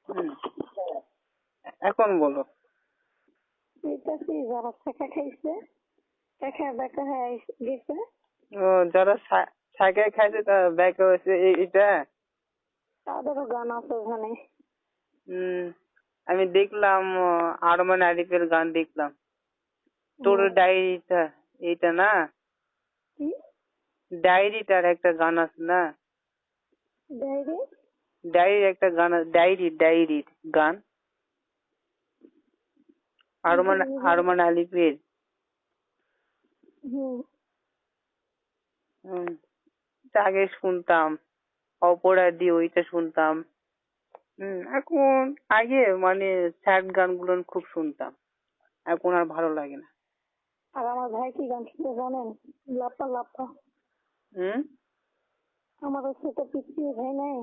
হুম, এখন বলো। এইটাছি যারা ছেঁকা খাইছে, ছেঁকা বেকা হয়ে গেছে, ও, যারা সাইকেল খাইছে তারা ব্যাক হয়েছে এটা। তাদেরও গান আছে ওখানে। হুম, আমি দেখলাম আরমান আরিফের গান দেখলাম। তোর হুম, ডায়েরিটা, এইটা না? কি ডায়েরিটার একটা গান আছে না? ডায়েরি? ডায়েরির একটা গান আছে, ডায়েরির গান আরমান আরমান আলিফের। হুম, হুম, তা আগে শুনতাম, অপরাধী ওইটা শুনতাম। এখন আগে মানে স্যাড গানগুলো খুব শুনতাম, এখন আর ভালো লাগে না। আর আমার ভাই কি গান শুনতে জানেন? লাপা লাপা। হুম আমার ছোট পিচ্ছি ভাই নাই,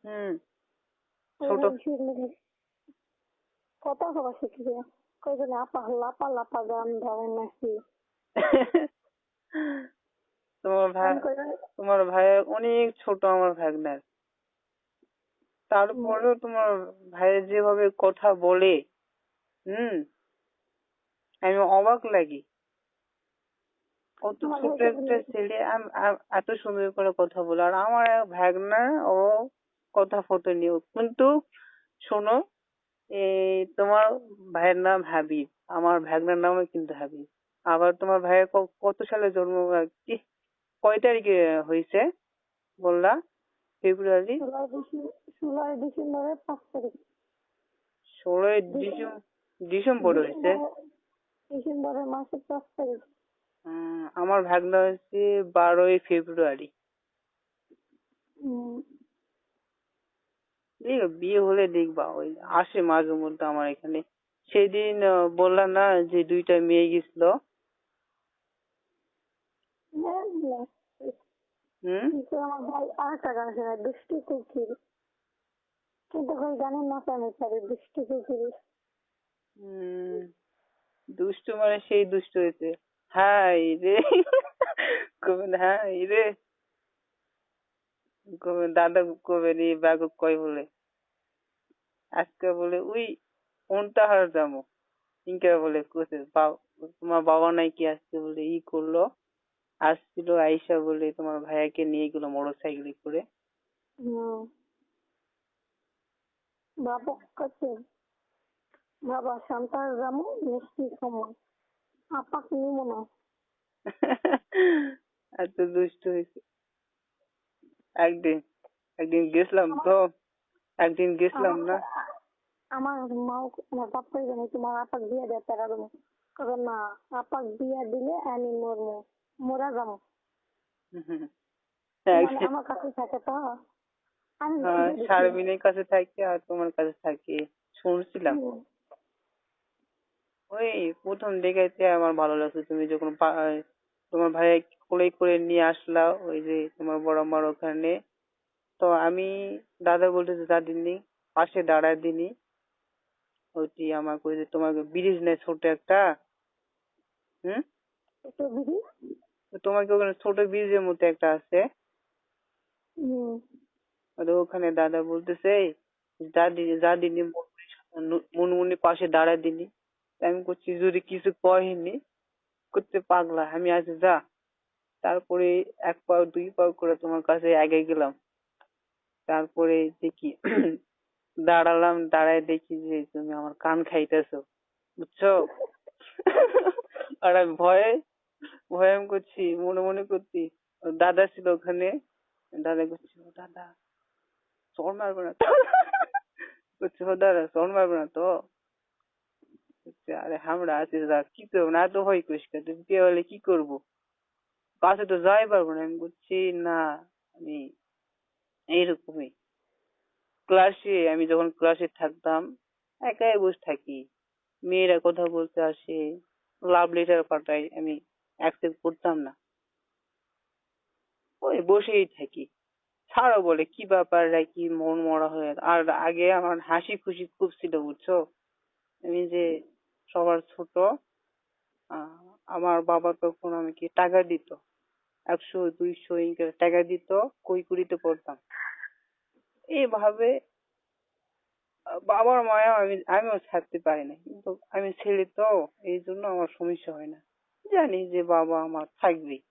হুম ওই ছোট। ভাই শুনলে কথা সবার শিখবে। কই যেন আপা লাপা লাপা গান ধরেন নাকি। তোমার ভাই, আমি কই জানি, তোমার ভাই অনেক ছোট আমার ভাগনার, তারপরেও তোমার ভাইয়ের যেভাবে কথা বলে, হুম আমি অবাক লাগি। কত আমার ছোট ভাইকে একটা বলে ছেলে এত সুন্দর করে কথা বলে, আর আমার এক ভাগনা ও কথা ফটো নিও কিন্তু। শোনো, এই তোমার ভাইয়ের নাম হাবিব, আমার ভাগনার নামও কিন্তু হাবিব। আবার তোমার ভাইয়ের কত সালে জন্ম, কি কয় তারিখে হয়েছে বললা? ফেব্রুয়ারি 16 ডিসেম্বরের 5 তারিখ। 16 ডিসেম্বর হয়েছে। ডিসেম্বরের মাসের 5 তারিখ। আমার ভাগনা হচ্ছে 12ই ফেব্রুয়ারি। হুম, এই বিয়ে হলে দেখবা ওই আসে মাঝে মধ্যে আমার এখানে। সেদিন বললাম না যে দুইটা মেয়ে গেছিল। হ্যাঁ, হুম কিন্তু আমার ভাই আর একটা গান শোনায় দুষ্টু কুকুর, কিন্তু ওই গানের নাচা আমি পারি দুষ্টু কুকুর। হুম, দুষ্টু মানে সেই দুষ্টু হয়েছে। হাই রে, কবে না, হাই রে, কবে দাদা কবে রে ব্যাগ কয় বলে, আজকে বলে উই কোনটা হার যাবো, ইনকা বলে কোসে তোমার বাবা নাই কি আজকে বলে ই করলো, আসছিল আইসা বলে তোমার ভাইয়াকে নিয়ে গেলো মোটর সাইকেলে করে। হুম, বাবা কাছে বাবা শান্তার রামু মিষ্টি খামো আপাক নিমো না। এত দুষ্ট হয়েছে। একদিন একদিন গেছিলাম আমার তো, একদিন গেছিলাম আমার না। আমার মাও আমার বাপ্পাই জানে তোমার আপাক বিয়া দেয় তারা দেবো, কারণ না আপাক বিয়া দিলে আমি মরমু, মোরা যাবো। মানে একদিন আমার কাছে থাকে তো, আমি বিয়ে দিচ্ছি। শারমিনের কাছে থাকি আর তোমার কাছে থাকি, শুনছিলাম। হুম, ওই প্রথম দেখাইতে আমার ভালো লাগছে, তুমি যখন তোমার ভাই কোলে করে নিয়ে আসলা ওই যে তোমার বড় মার ওখানে। তো আমি দাদা বলতেছে দাদির নি পাশে দাঁড়ায় দিনি। ওইটি আমার কই যে তোমাকে ব্রিজ নেই ছোট একটা। হুম, একটু বিড়ি। তো তোমাকে ওখানে ছোট ব্রিজের মতো একটা আছে। হুম, আর ওখানে দাদা বলতেছে "এই, দাদি দাদি নি মুনমুনি পাশে দাঁড়ায় দিনি।" তা আমি করছি যদি কিছু কহেনি, করতে পাগলা আমি আজ যা। তারপরে এক পাও দুই পাও করে তোমার কাছে আগে গেলাম। তারপরে দেখি দাঁড়ালাম, দাঁড়ায় দেখি যে তুমি আমার কান খাইতেছো, বুঝছো? আর আমি ভয়ে ভয়ে আমি করছি, মনে মনে করছি। ওর দাদা ছিল ওখানে, দাদা করছি ও দাদা চড় মারবে না তো? করছি ও দাদা চড় মারবে না তো? বলছে, আরে আমরা আছি দাদা, কি করবো না, এত ভয় করিস কেন? তুই বিয়ে হলে কি করবো, কাছে তো যাই পারবো না। আমি বলছি না, আমি এইরকমই। আমি যখন ক্লাসে থাকতাম একাই বসে থাকি, মেয়েরা কথা বলতে আসে, লাভ লেটার পাঠাই, আমি অ্যাকসেপ্ট করতাম না, ওই বসেই থাকি। ছাড়ো বলে কি ব্যাপার রে, কি মন মরা হয়ে। আর আগে আমার হাসি খুশি খুব ছিল, বুঝছো? আমি যে সবার ছোট, আমার বাবা তখন আমাকে টাকা দিত, 100 200 ইনকে টাকা দিত, কই কুড়িতে পড়তাম এইভাবে। বাবার মায়া আমিও ছাড়তে পারি না, কিন্তু আমি ছেলে তো, এই জন্য আমার সমস্যা হয় না। জানি যে বাবা আমার থাকবেই,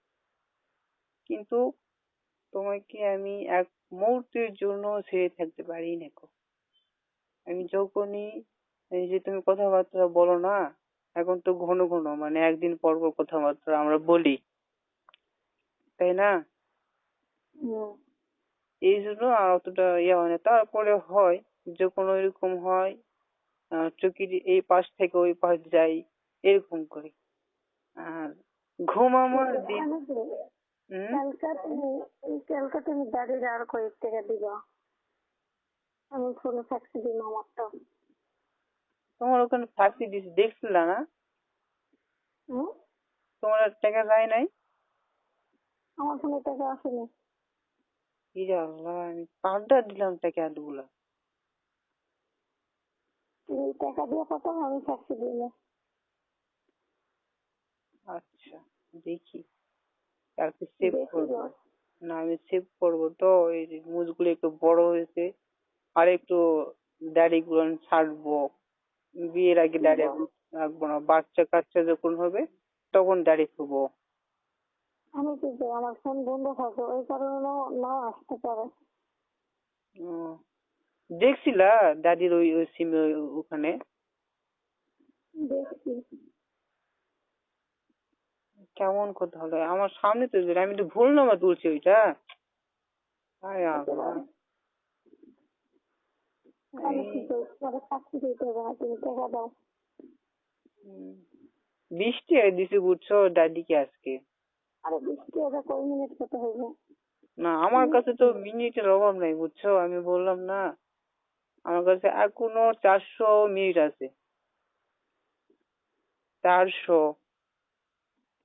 কিন্তু তোমাকে আমি এক মুহূর্তের জন্য ছেড়ে থাকতে পারি না গো। আমি যখনই, এই যে তুমি কথাবার্তা বলো না, এখন তো ঘন ঘন মানে একদিন পর পর কথাবার্তা আমরা বলি, তাই না? হুম। এই জন্য আর অতটা ইয়ে হয় না। তারপরে হয়, যখন ওইরকম হয়, চোখের এই পাশ থেকে ওই পাশ যাই, এরকম করি। আর ঘুম আমার দিন। আমি কি হুম। কালকে তুমি দাদির আর কয়েক টাকা দিবা, আমি ফোনে ফ্যাক্সি দিব আমারটা। তোমার ওখানে ফাঁসি দিছি দেখছিল না? হুম। তোমার আর টাকা যায় নাই? আমার ফোনে টাকা আসেনি। ইরে আল্লাহ, আমি কার্ডটা দিলাম টাকা এতগুলা। তুমি টাকা দিয়ে পাঠাও, আমি ফ্যাক্সি দিব। আচ্ছা, দেখি, কালকে সেভ দেখি করবো। গো। না, আমি সেভ করবো তো, এই যে মুছগুলো একটু বড় হয়েছে, আর একটু দাড়ি গুলো ছাড়বো। বিয়ের আগে দাড়ি এখন রাখবো না, বাচ্চা কাচ্চা যখন হবে তখন দাড়ি খুবো। আমি কি করি, আমার ফোন বন্ধ থাকে, ওই কারণে নাও আসতে পারে। দেখছিলা দাদির ওই ওই সিম ওখানে? দেখছি। কেমন কথা হলো আমার সামনে তো দিল, আমি তো ভুল নাম্বার তুলছি ওইটা। আয় আল্লাহ। আমি এই কি করি, তোমার ফ্যাক্সি দিতে হবে না, তুমি টাকা দাও। উম, 20 টাকা দিছি বুঝছো দাদিকে আজকে। আরে 20 টাকা কয় মিনিট কত হইবে? না, আমার কাছে তো মিনিটের অভাব নাই বুঝছো, আমি বললাম না, আমার কাছে এখনো 400 মিনিট আছে। 400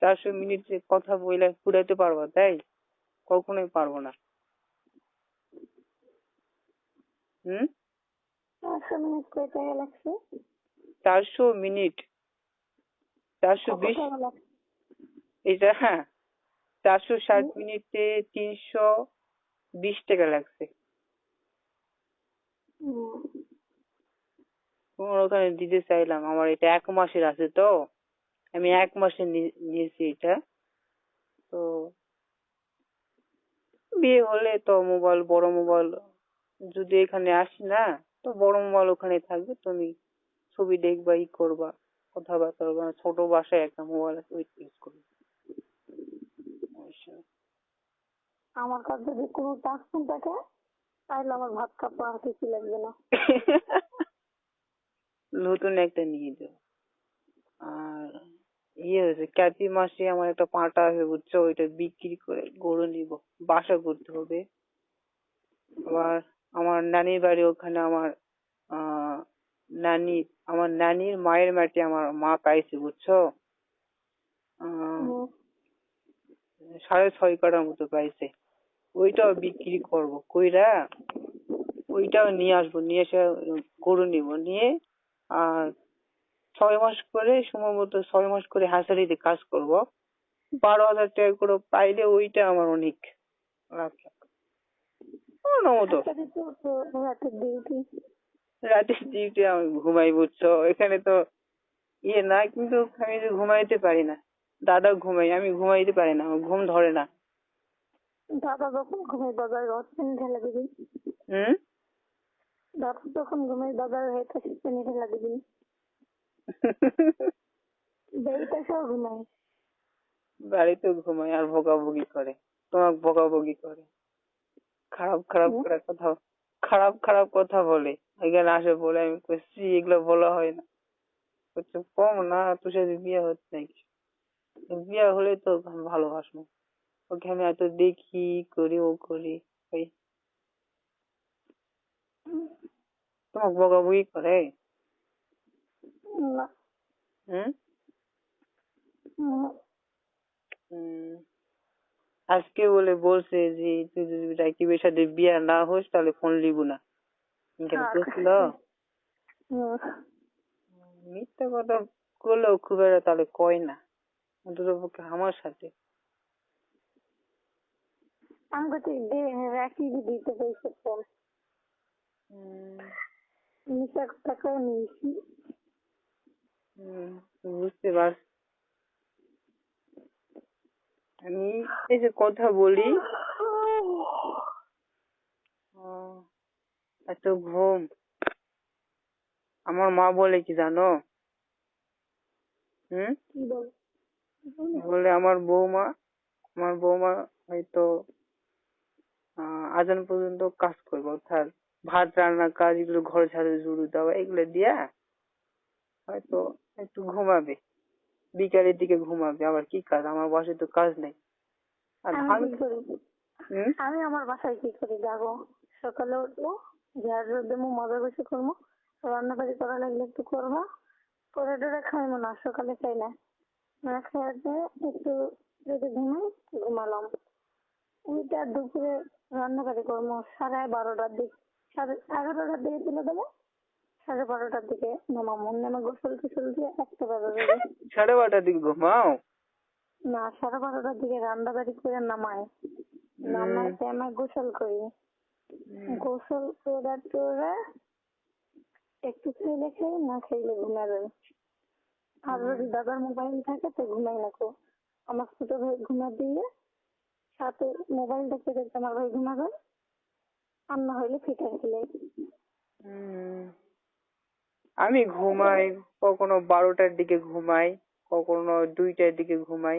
400 মিনিট যে কথা বলে ফুরাইতে পারবা তাই? কখনোই পারবো না। হুম। 400 মিনিট কয় টাকা লাগছে? 400 মিনিট, চারশো কত বিশ টাকা লাগছে? এটা, হ্যাঁ, 460 হুম? মিনিটে 320 টাকা লাগছে। হুম। তোমার ওখানে দিতে চাইলাম, আমার এটা 1 মাসের আছে তো, আমি 1 মাসে নিয়েছি এটা। তো বিয়ে হলে তো মোবাইল, বড় মোবাইল, যদি এখানে আসি না, তো বড় মোবাইল ওখানে থাকবে, তুমি ছবি দেখবা, ই করবা, কথাবার্তা বলবা। ছোট বাসায় একটা মোবাইল আছে, ওইটা ইউজ করবে। আমার কাছে যদি কোনো টাস্ক থাকে, তাহলে আমার ভাত কাপড় আর কিছু লাগবে না। নতুন একটা নিয়ে যাও। আর ইয়ে হয়েছে, কাতি মাসে আমার একটা পাঁঠা আছে বুঝছো, ওইটা বিক্রি করে গরু নিব, বাসা করতে হবে। আবার আমার নানির বাড়ি ওখানে, আমার আহ নানি, আমার নানির মায়ের মাটি আমার মা পাইছে বুঝছো। আহ হুম। 6.5 কাঠার মতো পাইছে, ওইটাও বিক্রি করব কইরা, ওইটাও নিয়ে আসবো, নিয়ে এসে গরু নিব, নিয়ে আর 6 মাস করে, সম্ভবত 6 মাস করে হাঁসারিতে কাজ করব। 12,000 টাকা করে পাইলে ওইটা আমার অনেক লাভ। মতো আচ্ছা দিতে তো রাতের ডিউটি। রাতে ডিউটি, আমি ঘুমাই বুঝছো, এখানে তো ইয়ে না, কিন্তু আমি যে ঘুমাইতে পারি না। দাদা ঘুমাই, আমি ঘুমাইতে পারি না, আমার ঘুম ধরে না। দাদা যখন ঘুমাই দাদার রথ টেনে ঢেলা দিবি। হুম। দাদা যখন ঘুমাই দাদার হেঁটে টেনে ঢেলা দিবি। বেরিতে সব ঘুমাই। বাড়িতে ঘুমাই আর বকাবকি করে, তোমাকে বকাবকি করে, খারাপ খারাপ হুম? করে কথা, খারাপ খারাপ কথা বলে। এখানে আসে বলে, আমি কইছি এগুলো বলা হয় না। বলছে কম না, তোর সাথে বিয়ে হচ্ছে নাকি? বিয়ে হলে তো ভালোবাসবো, ওকে আমি এত দেখি, করি, ও করি, ওই তোমাকে বকাবকি করে। না। হুম। হুম। হুম, আজকে বলে বলছে যে তুই যদি রাকিবের সাথে বিয়ে না হোস তাহলে ফোন লিবো না, কেন আর করছিল? হুম। মিথ্যা কথা করলেও খুব একটা তাহলে কয় না, অন্তত পক্ষে আমার সাথে। আমাকে তো রাখি দিতে পয়সা কম। উম, মিশা কথা কয়ে নিয়েছি। বুঝতে পারছি। আমি এই যে কথা বলি, এত ঘুম। আমার মা বলে কি জানো? কি বল? বলে আমার বৌমা হয়তো আজান পর্যন্ত কাজ করবো, অর্থাৎ ভাত রান্নার কাজ, এগুলো ঘর ঝাড়ু ঝুড়ু দেওয়া, এগুলো দিয়া হয়তো একটু ঘুমাবে, বিকালের দিকে ঘুমাবে। আবার কি কাজ? আমার বাসায় তো কাজ নেই। আর আমি কি করি? হুম আমি আমার বাসায় কি করি দেখো, সকালে উঠবো, ঝাড়ু দেবো, মজা বেশি করবো, রান্না বাড়ি করা লাগলে একটু করবো, পরে টোরে খাইবো না, সকালে খাই না, না খেয়ে দিয়ে একটু যদি ঘুমাই ঘুমালাম। ওইটা দুপুরে রান্না বাড়ি করবো 12:30টার দিকে, 11:30টার দিকে তুলে দেবো, 12:30টার দিকে নামাবো, নেমে গোসল টোসল দিয়ে 1টা বাজে দেবে। 12:30টার দিকে ঘুমাও? না, 12:30টার দিকে রান্না বাড়ি করে নামাই, নামাইতে আমি গোসল করি, গোসল করে টোরে একটু খেলে খেয়ে, না খেলে ঘুমা যাবে। আর যদি দাদার মোবাইল থাকে তো ঘুমাই রাখো, আমার ছোট ভাই ঘুমা দিয়ে সাথে মোবাইল দেখতে দেখতে আমার ভাই ঘুমাবে, আর না হইলে ফিটার খেলে। আমি ঘুমাই কখনো 12টার দিকে ঘুমাই, কখনো 2টার দিকে ঘুমাই,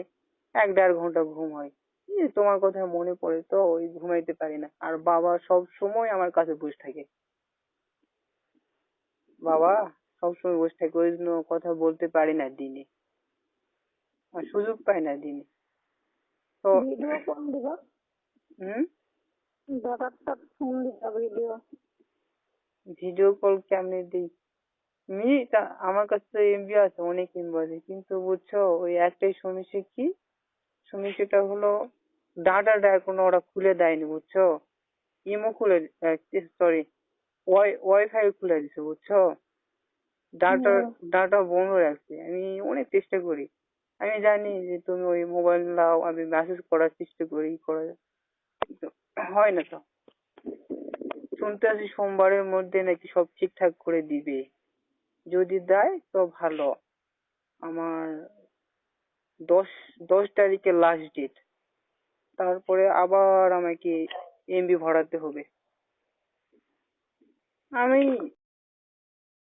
1-1.5 ঘন্টা ঘুম হয়। এই তোমার কথা মনে পড়ে তো ওই ঘুমাইতে পারি না। আর বাবা সব সময় আমার কাছে বসে থাকে, বাবা সবসময় বসে থাকে, ওই জন্য কথা বলতে পারি না দিনে, আর সুযোগ পাই না দিনে। তো ভিডিও কল দিব, হুম দাদারটা ফোন দিব ভিডিও। ভিডিও কল কেমনে দিই? আমার কাছে তো এমবি আছে, অনেক এমবি আছে, কিন্তু বুঝছো ওই একটাই সমস্যা কি, সমস্যাটা হলো ডাটাটা এখনো ওরা খুলে দেয়নি, বুঝছো? ইমো খুলে, সরি, ওয়াইফাই খুলে দিছে, বুঝছো? ডাটা ডাটা বন্ধ রাখছে। আমি অনেক চেষ্টা করি, আমি জানি যে তুমি ওই মোবাইল নাও, আমি মেসেজ করার চেষ্টা করি, কিন্তু হয় না তো। শুনতে আছি সোমবারের মধ্যে নাকি সব ঠিকঠাক করে দিবে, যদি দেয় তো ভালো। আমার 10 তারিখে লাস্ট ডেট, তারপরে আবার আমাকে এমবি ভরাতে হবে। আমি